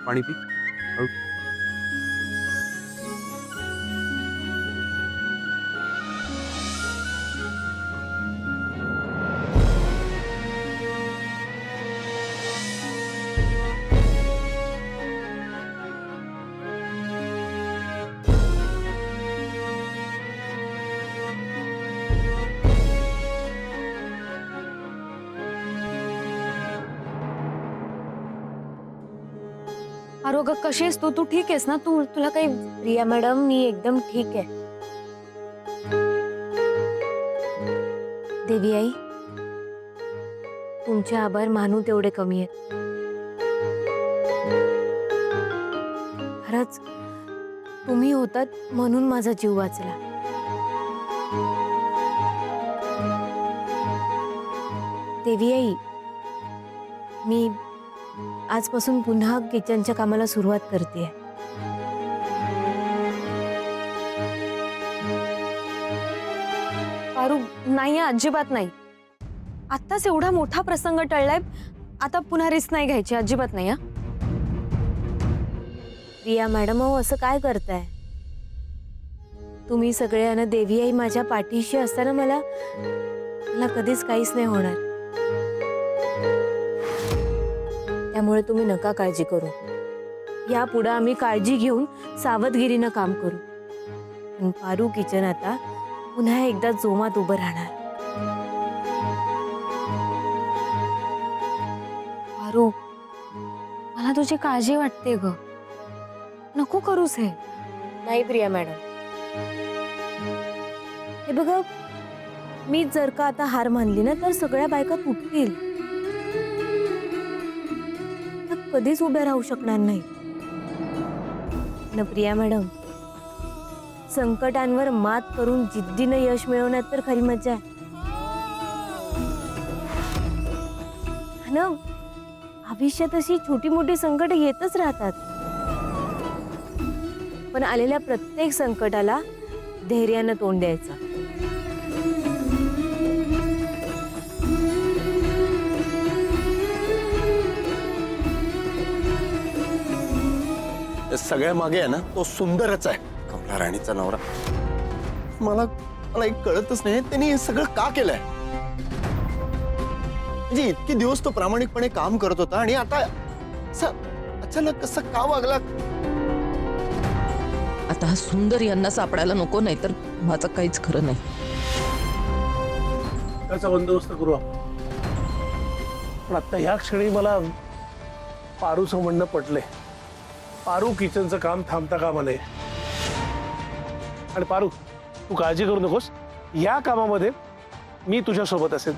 पाणी पी. हळू. आरोग्य कशी आहेस तू? तू ठीक आहेस ना? तुला काही? प्रिया मॅडम, मी एकदम ठीक आहे. देवी आई, तुमचे आभार मानू तेवढे कमी आहेत. खरंच तुम्ही होतात म्हणून माझा जीव वाचला. देवी आई, मी आजपासून पुन्हा किचनच्या कामाला सुरुवात करते. पारू, नाही अजिबात नाही. आत्ताच एवढा मोठा प्रसंग टळलाय, आता पुन्हा रिस्क नाही घ्यायची, अजिबात नाही. प्रिया मॅडम, अहो असं काय करताय तुम्ही सगळे? आणि देवी आई माझ्या पाठीशी असताना मला कधीच काहीच नाही होणार. त्यामुळे तुम्ही नका काळजी करू. यापुढे आम्ही काळजी घेऊन सावधगिरीनं काम करू. पण पारू किचन आता पुन्हा एकदा जोमात उभं राहणार. पारू, मला तुझी काळजी वाटते ग. नको करूस हे. नाही प्रिया मॅडम, हे बघा, मी जर का आता हार मानली ना तर सगळ्या बायका तुटतील, कधीच उभे राहू शकणार नाही ना. प्रिया मॅडम, संकटांवर मात करून जिद्दीनं यश मिळवण्यात तर खरी मजा आहे ना. आयुष्यात अशी छोटी मोठी संकट येतच राहतात, पण आलेल्या प्रत्येक संकटाला धैर्यानं तोंड द्यायचं. सगळ्या मागे आहे ना तो सुंदरच आहे, कमला राणीचा नवरा. मला एक कळतच नाही त्यांनी हे सगळं का केलंय. म्हणजे इतके दिवस तो प्रामाणिकपणे काम करत होता आणि आता अचानक कसं का वागला. आता हा सुंदर यांना सापडायला नको, नाही तर माझं काहीच खरं नाही. त्याचा बंदोबस्त करू आपण. पण आता ह्या क्षणी मला पारूचं म्हणणं पटलंय. पारू किचनचं काम थांबता कामा नये. आणि पारू, तू काळजी करू नकोस, या कामामध्ये मी तुझ्या सोबत असेल.